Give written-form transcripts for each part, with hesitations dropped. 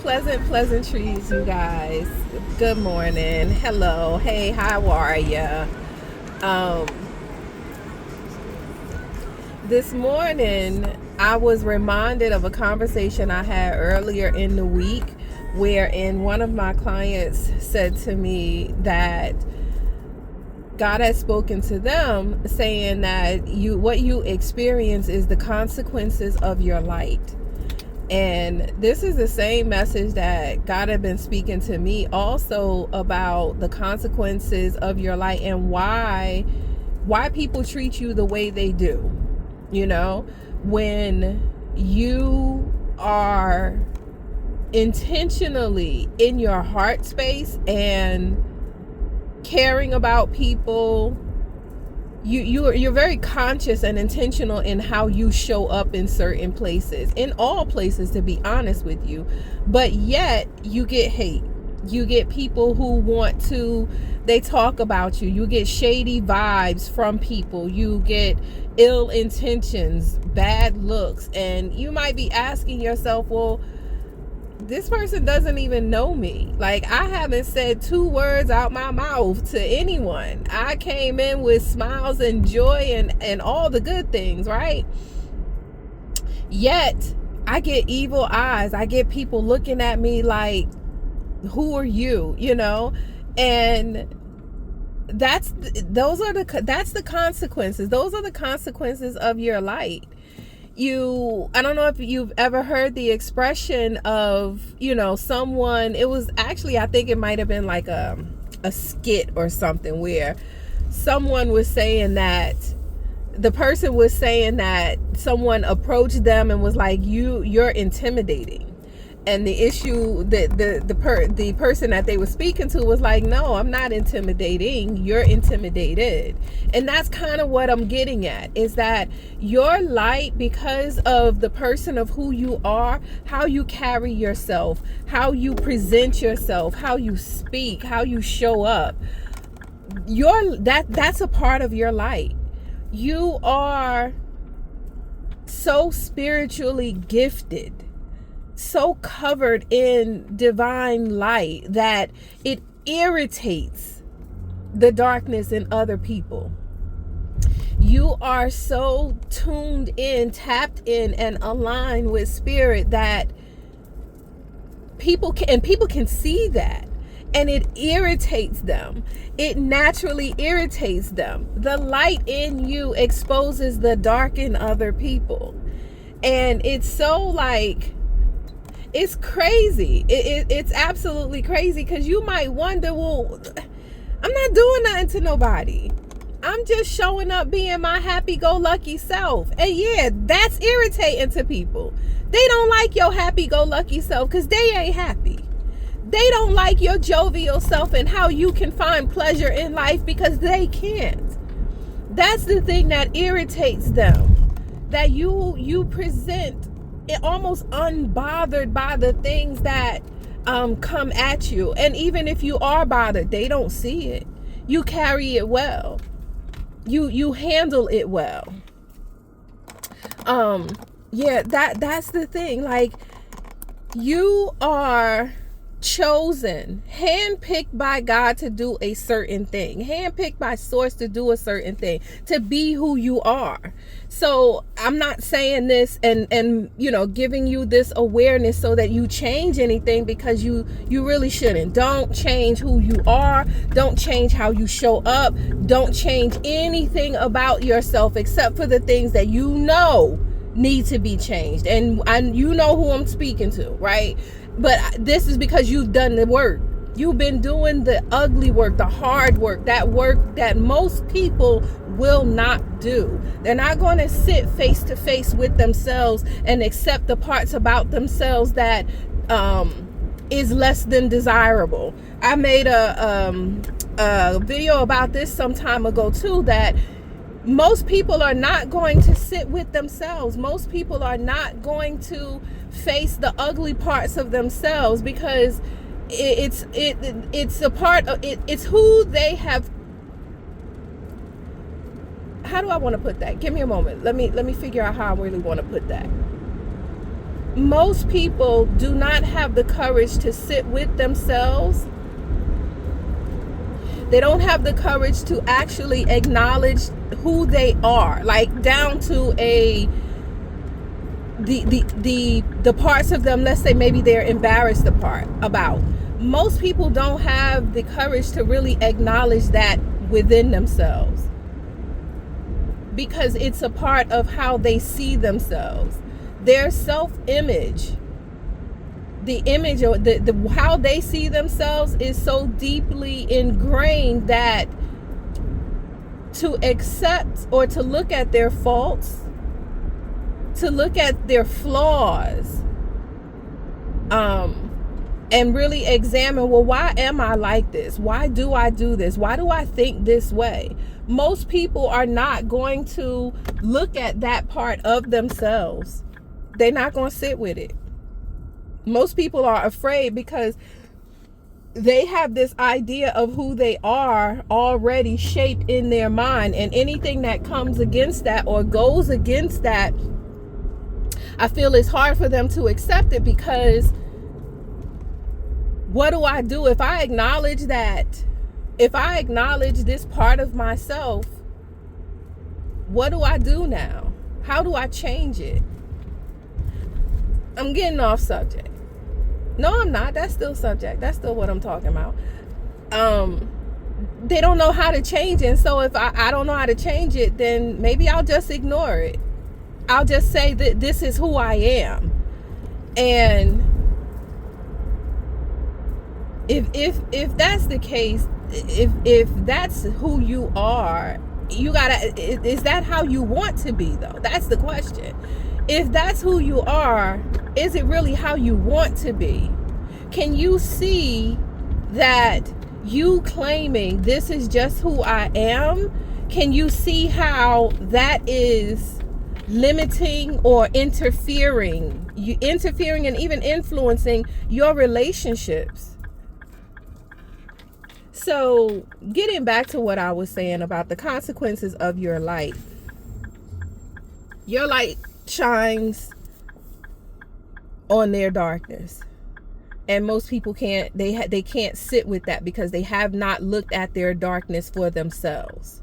Pleasant pleasantries, you guys. Good morning. Hello. Hey, how are ya? Um, this morning, I was reminded of a conversation I had earlier in the week, wherein one of my clients said to me that God has spoken to them, saying that what you experience is the consequences of your light. And this is the same message that God had been speaking to me also about the consequences of your light and why people treat you the way they do. You know, when you are intentionally in your heart space and caring about people, you're very conscious and intentional in how you show up in certain places, in all places, to be honest with you. But yet you get hate. You get people who they talk about you. You get shady vibes from people. You get ill intentions, bad looks, and you might be asking yourself, well, this person doesn't even know me. Like, I haven't said 2 words out my mouth to anyone. I came in with smiles and joy and all the good things, right? Yet I get evil eyes. I get people looking at me like, who are you? You know? And that's the consequences. Those are the consequences of your light. I don't know if you've ever heard the expression of, someone, it was actually, I think it might have been like a skit or something, where someone was saying that the person was saying that someone approached them and was like, you're intimidating. And the issue that the person that they were speaking to was like, no, I'm not intimidating. You're intimidated. And that's kind of what I'm getting at, is that your light, because of the person of who you are, how you carry yourself, how you present yourself, how you speak, how you show up, that's a part of your light. You are so spiritually gifted, so covered in divine light that it irritates the darkness in other people. You are so tuned in, tapped in, and aligned with spirit that people can see that, and it irritates them. It naturally irritates them. The light in you exposes the dark in other people, and it's so like, it's crazy. It's absolutely crazy, because you might wonder, well, I'm not doing nothing to nobody. I'm just showing up being my happy-go-lucky self. And yeah, that's irritating to people. They don't like your happy-go-lucky self because they ain't happy. They don't like your jovial self and how you can find pleasure in life because they can't. That's the thing that irritates them. That you present it almost unbothered by the things that come at you. And even if you are bothered, they don't see it. You carry it well. You handle it well. That's the thing. Like, you are chosen, handpicked by God to do a certain thing, handpicked by source to do a certain thing, to be who you are. So I'm not saying this and giving you this awareness so that you change anything, because you really shouldn't. Don't change who you are. Don't change how you show up. Don't change anything about yourself except for the things that need to be changed. And you know who I'm speaking to, right? But this is because you've done the work. You've been doing the ugly work, the hard work that most people will not do. They're not going to sit face to face with themselves and accept the parts about themselves that is less than desirable. I made a video about this some time ago too, that most people are not going to sit with themselves. Most people are not going to face the ugly parts of themselves, because it's a part of it. It's who they have. How do I want to put that? Give me a moment. Let me figure out how I really want to put that. most people do not have the courage to sit with themselves. They don't have the courage to actually acknowledge who they are, like down to the parts of them, let's say maybe they're embarrassed about. Most people don't have the courage to really acknowledge that within themselves, because it's a part of how they see themselves. Their self-image, the image, or the how they see themselves is so deeply ingrained that to accept or to look at their faults, to look at their flaws, and really examine, well, why am I like this? Why do I do this? Why do I think this way? Most people are not going to look at that part of themselves. They're not going to sit with it. Most people are afraid because they have this idea of who they are already shaped in their mind, and anything that comes against that or goes against that, I feel it's hard for them to accept it, because what do I do if I acknowledge that? If I acknowledge this part of myself, what do I do now? How do I change it? I'm getting off subject. No, I'm not. That's still subject. That's still what I'm talking about. They don't know how to change it. And so if I don't know how to change it, then maybe I'll just ignore it. I'll just say that this is who I am. And if that's the case, if that's who you are, you gotta, is that how you want to be though? That's the question. If that's who you are, is it really how you want to be? Can you see that you claiming this is just who I am? Can you see how that is limiting or interfering and even influencing your relationships? So getting back to what I was saying about the consequences of your light shines on their darkness, and most people can't, they can't sit with that because they have not looked at their darkness for themselves.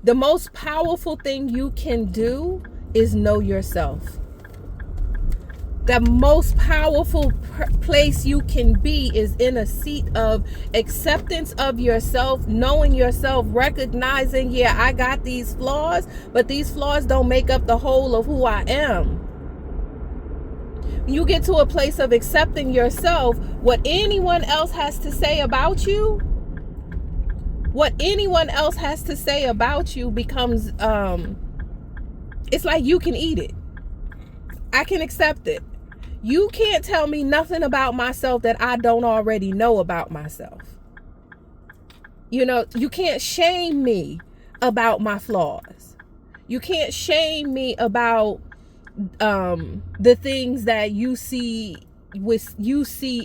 The most powerful thing you can do is know yourself. The most powerful place you can be is in a seat of acceptance of yourself, knowing yourself, recognizing, yeah, I got these flaws, but these flaws don't make up the whole of who I am. You get to a place of accepting yourself, what anyone else has to say about you, becomes, it's like you can eat it. I can accept it. You can't tell me nothing about myself that I don't already know about myself. You know, you can't shame me about my flaws. You can't shame me about the things that you see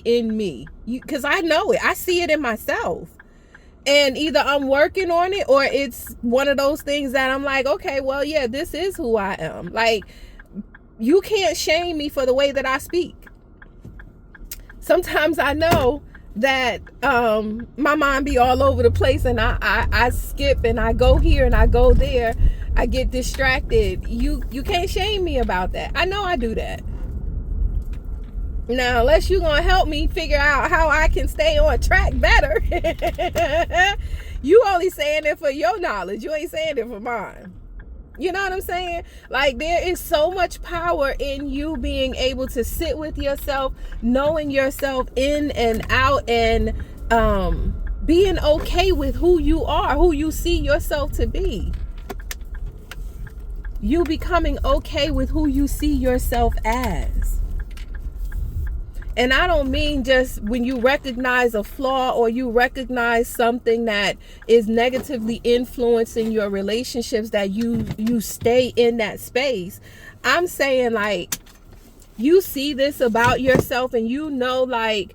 in me. Because I know it. I see it in myself. And either I'm working on it, or it's one of those things that I'm like, okay, well, yeah, this is who I am. Like, you can't shame me for the way that I speak. Sometimes I know that my mind be all over the place, and I skip and I go here and I go there. I get distracted. You can't shame me about that. I know I do that. Now, unless you're going to help me figure out how I can stay on track better. You only saying it for your knowledge. You ain't saying it for mine. You know what I'm saying? Like, there is so much power in you being able to sit with yourself, knowing yourself in and out, and being okay with who you are, who you see yourself to be. You becoming okay with who you see yourself as. And I don't mean just when you recognize a flaw or you recognize something that is negatively influencing your relationships, that you stay in that space. I'm saying, like, you see this about yourself, and you know, like,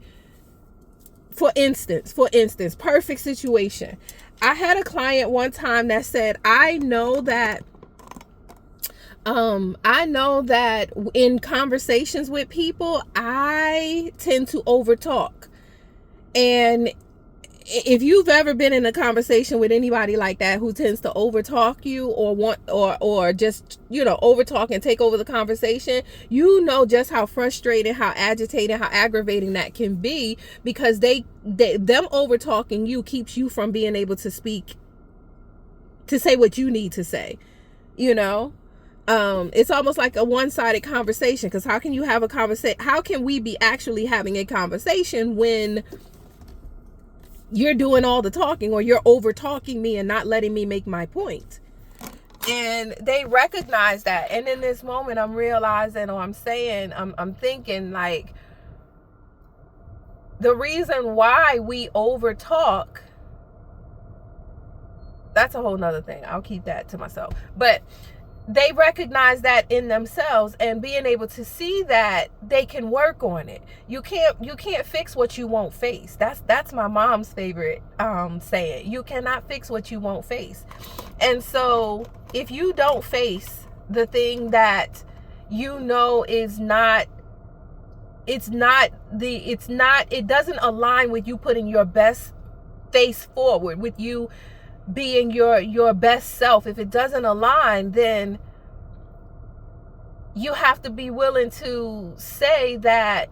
for instance, perfect situation. I had a client one time that said, I know that I know that in conversations with people, I tend to overtalk. And if you've ever been in a conversation with anybody like that who tends to overtalk you or just, overtalk and take over the conversation, you know just how frustrating, how agitating, how aggravating that can be, because them overtalking you keeps you from being able to speak, to say what you need to say. It's almost like a one-sided conversation, because how can you have a conversation? How can we be actually having a conversation when you're doing all the talking, or you're over talking me and not letting me make my point? And they recognize that. And in this moment, I'm realizing, or I'm thinking, like, the reason why we over talk, that's a whole nother thing. I'll keep that to myself. But they recognize that in themselves, and being able to see that they can work on it. You can't fix what you won't face. That's my mom's favorite saying. You cannot fix what you won't face. And so if you don't face the thing that is not, it doesn't align with you putting your best face forward, with you being your best self, if it doesn't align, then you have to be willing to say that,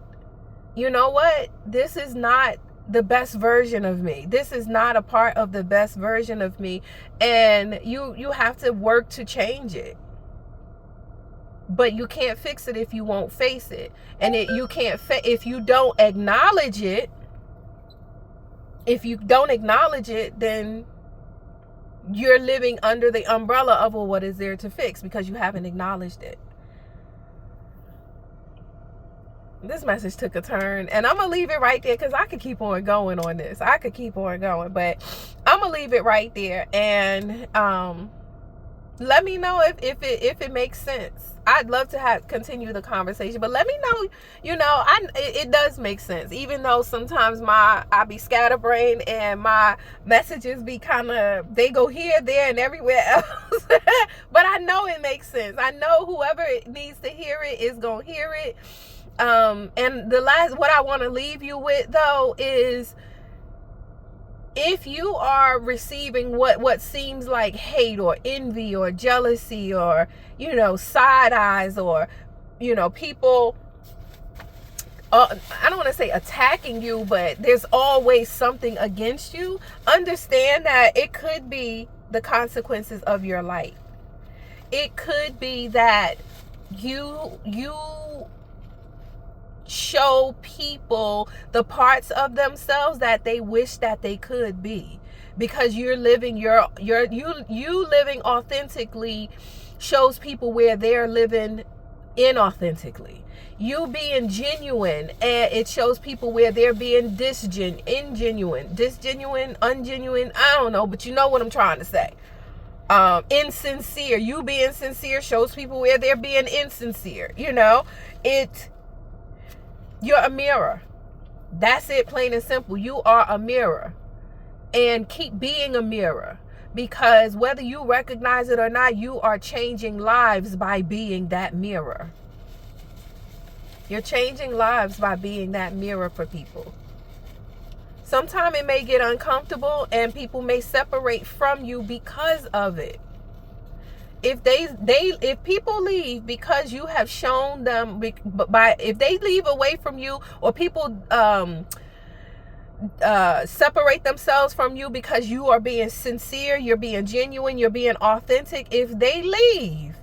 you know what, this is not the best version of me. This is not a part of the best version of me. And you have to work to change it. But you can't fix it if you won't face it. And if you don't acknowledge it, then you're living under the umbrella of, well, what is there to fix? Because you haven't acknowledged it. This message took a turn, and I'm gonna leave it right there, because I could keep on going on this. I could keep on going, but I'm gonna leave it right there. And let me know if it makes sense. I'd love to continue the conversation, but let me know. It does make sense, even though sometimes I be scatterbrained and my messages be they go here, there, and everywhere else. But I know it makes sense. I know whoever needs to hear it is gonna hear it. And what I want to leave you with, though, is, if you are receiving what seems like hate or envy or jealousy or, side eyes, or, people, I don't want to say attacking you, but there's always something against you, understand that it could be the consequences of your light. It could be that you show people the parts of themselves that they wish that they could be, because you're living you living authentically shows people where they're living inauthentically. You being genuine, and it shows people where they're being ingenuine, ungenuine, I don't know, but you know what I'm trying to say. Insincere. You being sincere shows people where they're being insincere. You're a mirror. That's it, plain and simple. You are a mirror. And keep being a mirror, because whether you recognize it or not, you are changing lives by being that mirror. You're changing lives by being that mirror for people. Sometimes it may get uncomfortable, and people may separate from you because of it. If people leave because you have shown them, if they leave away from you, or people separate themselves from you because you are being sincere, you're being genuine, you're being authentic, if they leave,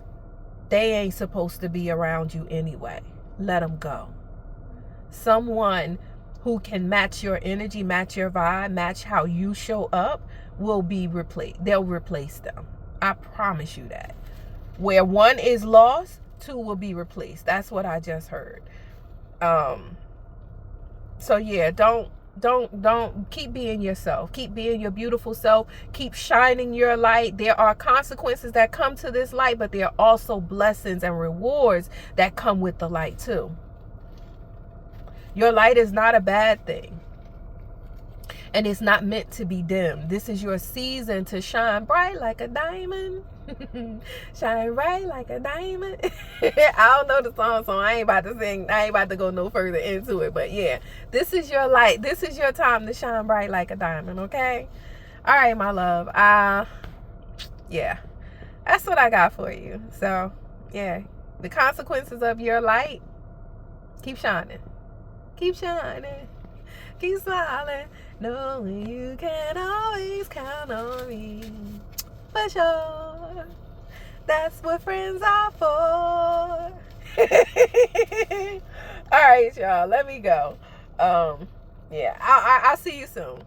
they ain't supposed to be around you anyway. Let them go. Someone who can match your energy, match your vibe, match how you show up will be replaced. They'll replace them. I promise you that. Where one is lost, two will be replaced. That's what I just heard. So yeah, don't keep being yourself. Keep being your beautiful self. Keep shining your light. There are consequences that come to this light, but there are also blessings and rewards that come with the light too. Your light is not a bad thing. And it's not meant to be dim. This is your season to shine bright like a diamond. Shine bright like a diamond. I don't know the song, so I ain't about to sing. I ain't about to go no further into it. But yeah, this is your light. This is your time to shine bright like a diamond, okay? All right, my love. Yeah, that's what I got for you. So yeah, the consequences of your light, keep shining. Keep shining. Keep smiling. Knowing you can always count on me. For sure. That's what friends are for. All right, y'all. Let me go. Yeah, I'll see you soon.